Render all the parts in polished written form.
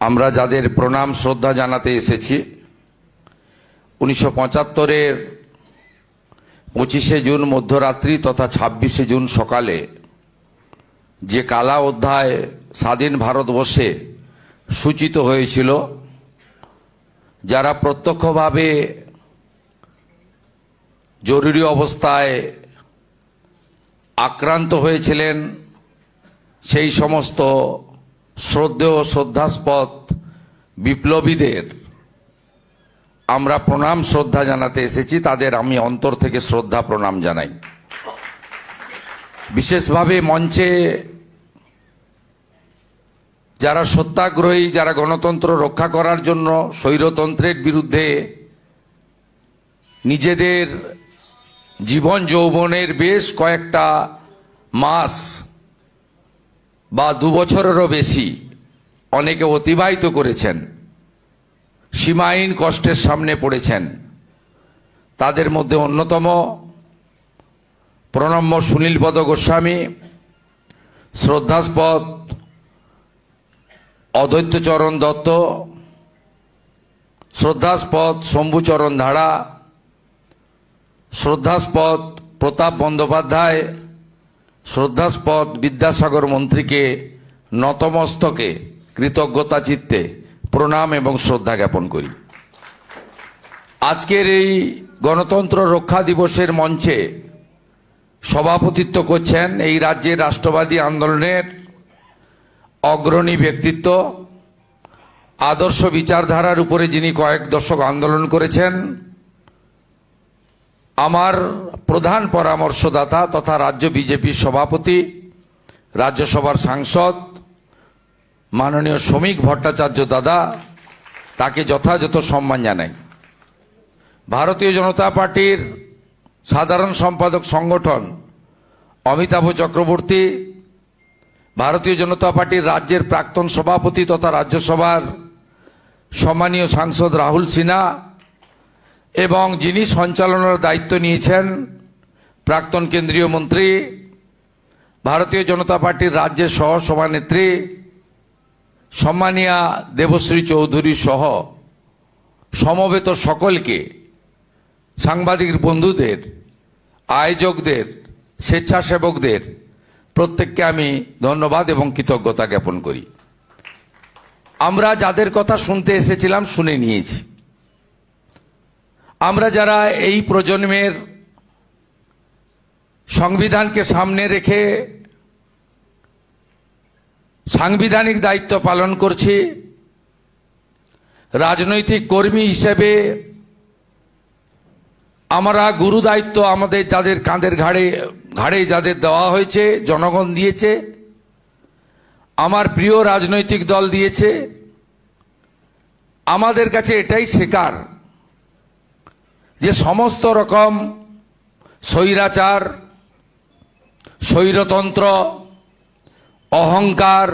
আমরা যাদের প্রণাম শ্রদ্ধা জানাতে এসেছি 1975-এর 25শে জুন মধ্যরাত্রি তথা 26শে জুন সকালে যে কালা অধ্যায় স্বাধীন ভারতবর্ষে সূচিত হয়েছিল, যারা প্রত্যক্ষভাবে জরুরি অবস্থায় আক্রান্ত হয়েছিলেন, সেই সমস্ত শ্রদ্ধেয় শ্রদ্ধাস্পদ বিপ্লবীদের আমরা প্রণাম শ্রদ্ধা জানাতে এসেছি। তাদের আমি অন্তর থেকে শ্রদ্ধা প্রণাম জানাই। বিশেষভাবে মঞ্চে যারা সত্যাগ্রহী, যারা গণতন্ত্র রক্ষা করার জন্য স্বৈরতন্ত্রের বিরুদ্ধে নিজেদের জীবন যৌবনের বেশ কয়েকটা মাস বা 2 বছরেরও বেশি অনেকে অতিবাহিত করেছেন, সীমাহীন কষ্টের সামনে পড়েছেন, তাদের মধ্যে অন্যতম প্রণম্য সুনীলপদ গোস্বামী, শ্রদ্ধাস্পদ অদ্বৈতচরণ দত্ত, শ্রদ্ধাস্পদ শম্ভুচরণ ধাড়া, শ্রদ্ধাস্পদ প্রতাপ বন্দ্যোপাধ্যায়, শ্রদ্ধাস্পদ বিদ্যাসাগর মন্ত্রীকে নতমস্তকে কৃতজ্ঞতা চিত্তে প্রণাম এবং শ্রদ্ধা জ্ঞাপন করি। আজকের এই গণতন্ত্র রক্ষা দিবসের মঞ্চে সভাপতিত্ব করছেন এই রাজ্যের রাষ্ট্রবাদী আন্দোলনের অগ্রণী ব্যক্তিত্ব, আদর্শ বিচারধারার উপরে যিনি কয়েক দশক আন্দোলন করেছেন, আমার প্রধান পরামর্শদাতা তথা রাজ্য বিজেপির সভাপতি, রাজ্যসভার সাংসদ মাননীয় শ্রমিক ভট্টাচার্য দাদা, তাকে যথাযথ সম্মান জানাই। ভারতীয় জনতা পার্টির সাধারণ সম্পাদক সংগঠন অমিতাভ চক্রবর্তী, ভারতীয় জনতা পার্টির রাজ্যের প্রাক্তন সভাপতি তথা রাজ্যসভার সম্মানীয় সাংসদ রাহুল সিনহা এবং যিনি সঞ্চালনার দায়িত্ব নিয়েছেন প্রাক্তন কেন্দ্রীয় মন্ত্রী, ভারতীয় জনতা পার্টির রাজ্যের সহ সভানেত্রী সম্মানীয়া দেবশ্রী চৌধুরী সহ সমবেত সকলকে, সাংবাদিক বন্ধুদের, আয়োজকদের, স্বেচ্ছাসেবকদের প্রত্যেককে আমি ধন্যবাদ এবং কৃতজ্ঞতা জ্ঞাপন করি। আমরা যাদের কথা শুনতে এসেছিলাম শুনে নিয়েছি। আমরা যারা এই প্রজন্মের সংবিধানকে সামনে রেখে সাংবিধানিক দায়িত্ব পালন করছি, রাজনৈতিক কর্মী হিসেবে আমরা গুরু দায়িত্ব আমাদের যাদের কাঁধের ঘাড়ে যাদের দেওয়া হয়েছে, জনগণ দিয়েছে, আমার প্রিয় রাজনৈতিক দল দিয়েছে, আমাদের কাছে এটাই শেখার যে সমস্ত রকম স্বৈরাচার, স্বৈরতন্ত্র, অহংকার,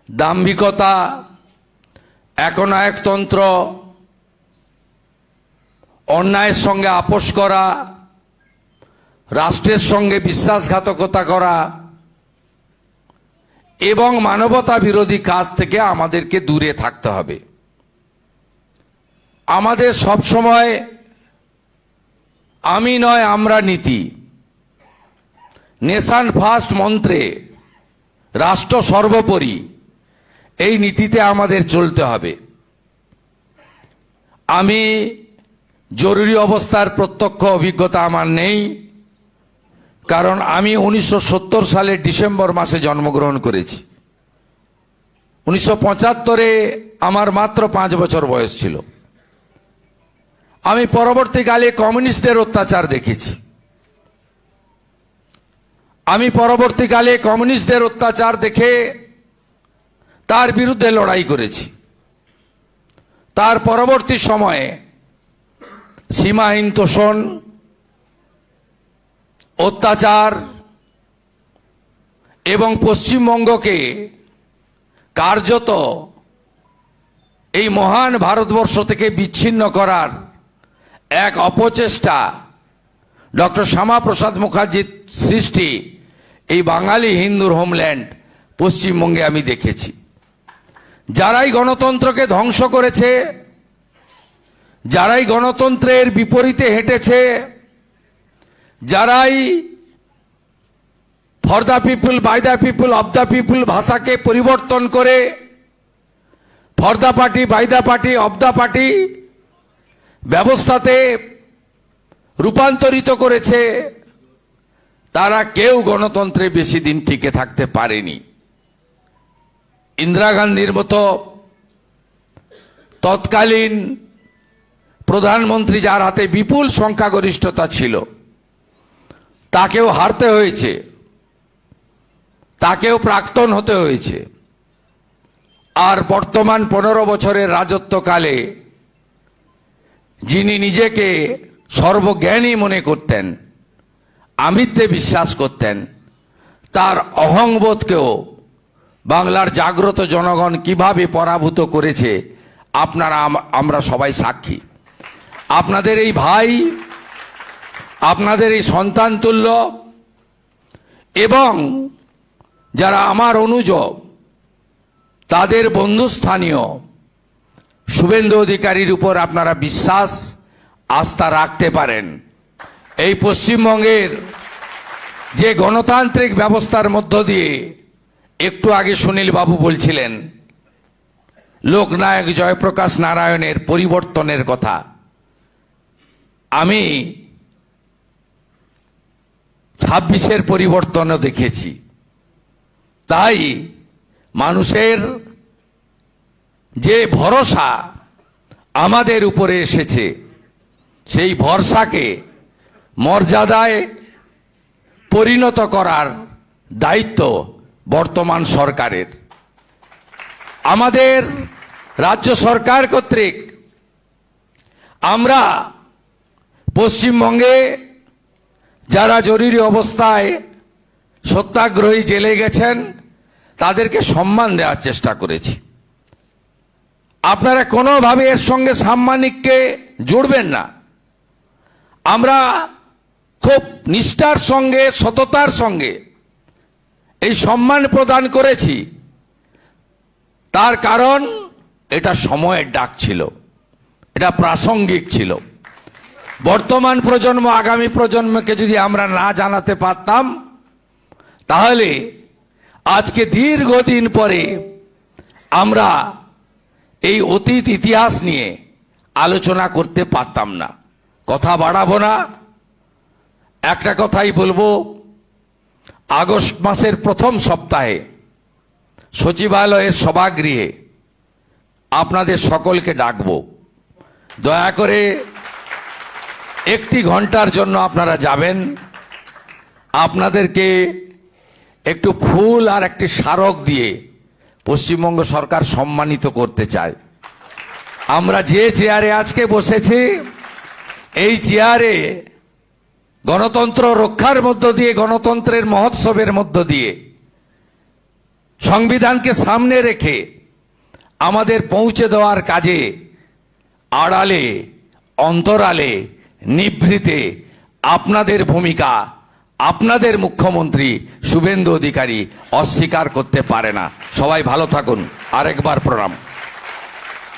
দাম্ভিকতা, একনায়কতন্ত্র, অন্যায়ের সঙ্গে আপোষ করা, রাষ্ট্রের সঙ্গে বিশ্বাসঘাতকতা করা এবং মানবতা বিরোধী কাজ থেকে আমাদেরকে দূরে থাকতে হবে। আমাদের সবসময় আমি নয় আমরা নীতি, নেশন ফার্স্ট মন্ত্রে রাষ্ট্র সর্বোপরি, এই নীতিতে আমাদের চলতে হবে। আমি জরুরি অবস্থার প্রত্যক্ষ অভিজ্ঞতা আমার নেই, কারণ আমি 1970 সালের ডিসেম্বর মাসে জন্মগ্রহণ করেছি। 1975-এ আমার মাত্র 5 বছর বয়স ছিল। আমি পরবর্তীকালে কমিউনিস্টদের অত্যাচার দেখেছি। আমি পরবর্তীকালে কমিউনিস্টদের অত্যাচার দেখে তার বিরুদ্ধে লড়াই করেছি। তার পরবর্তী সময়ে সীমাহীন তোষণ, অত্যাচার এবং পশ্চিমবঙ্গকে কার্যত এই মহান ভারতবর্ষ থেকে বিচ্ছিন্ন করার এক অপচেষ্টা ডক্টর শ্যামাপ্রসাদ মুখার্জির সৃষ্টি এই বাঙালি হিন্দুর হোমল্যান্ড পশ্চিমবঙ্গে আমি দেখেছি। যারাই গণতন্ত্রকে ধ্বংস করেছে, যারাই গণতন্ত্রের বিপরীতে হেঁটেছে, যারাই for the people, by the people, of the people ভাষাকে পরিবর্তন করে for the party, by the party, of the party ব্যবস্থাতে রূপান্তরিত করেছে, তারা কেউ গণতন্ত্রে বেশি দিন টিকে থাকতে পারেনি। ইন্দিরা গান্ধীর মতো তৎকালীন প্রধানমন্ত্রী, যার হাতে বিপুল সংখ্যাগরিষ্ঠতা ছিল, তাকেও হারতে হয়েছে, তাকেও প্রাক্তন হতে হয়েছে। আর বর্তমান 15 বছরের রাজত্বকালে যিনি নিজেকে সর্বজ্ঞানী মনে করতেন, আমিত্বে বিশ্বাস করতেন, তার অহংবোধকেও বাংলার জাগ্রত জনগণ কিভাবে পরাভূত করেছে আপনারা আমরা সবাই সাক্ষী। আপনাদের এই ভাই, আপনাদের এই সন্তান তুল্য এবং যারা আমার অনুজ, তাদের বন্ধুস্থানীয় শুভেন্দু অধিকারীর উপর আপনারা বিশ্বাস, আস্থা রাখতে পারেন। এই পশ্চিমবঙ্গের যে গণতান্ত্রিক ব্যবস্থার মধ্য দিয়ে একটু আগে সুনীল বাবু বলছিলেন লোকনায়ক জয়প্রকাশ নারায়ণের পরিবর্তনের কথা, আমি 26-এর পরিবর্তনও দেখেছি। তাই মানুষের যে ভরসা আমাদের উপরে এসেছে, সেই ভরসাকে মর্যাদায় পরিণত করার দায়িত্ব বর্তমান সরকারের। আমাদের রাজ্য সরকার কর্তৃক আমরা পশ্চিমবঙ্গে যারা জরুরি অবস্থায় সত্যাগ্রহী জেলে গেছেন, তাদেরকে সম্মান দেওয়ার চেষ্টা করেছি। আপনারা কোনোভাবে এর সঙ্গে সাম্মানিককে জুড়বেন না। আমরা খুব নিষ্ঠার সঙ্গে, সততার সঙ্গে এই সম্মান প্রদান করেছি। তার কারণ এটা সময়ের ডাক ছিল, এটা প্রাসঙ্গিক ছিল। বর্তমান প্রজন্ম, আগামী প্রজন্মকে যদি আমরা না জানাতে পারতাম, তাহলে আজকে দীর্ঘদিন পরে আমরা এই অতীত ইতিহাস নিয়ে আলোচনা করতে পারতাম না। কথা বাড়াবো না, একটা কথাই বলবো, আগস্ট মাসের প্রথম সপ্তাহে সচিবালয়ের সভাগৃহে আপনাদের সকলকে ডাকবো। দয়া করে 1 ঘন্টার জন্য আপনারা যাবেন। আপনাদেরকে একটু ফুল আর একটি স্মারক দিয়ে পশ্চিমবঙ্গ সরকার সম্মানিত করতে চায়। আমরা যে চেয়ারে আজকে বসেছি, এই চেয়ারে গণতন্ত্র রক্ষার মধ্য দিয়ে, গণতন্ত্রের মহোৎসবের মধ্য দিয়ে, সংবিধানকে সামনে রেখে আমাদের পৌঁছে দেওয়ার কাজে আড়ালে, অন্তরালে, নিভৃতে আপনাদের ভূমিকা, আপনাদের মুখ্যমন্ত্রী শুভেন্দু অধিকারী অস্বীকার করতে পারে না। সবাই ভালো থাকুন। আরেকবার প্রণাম।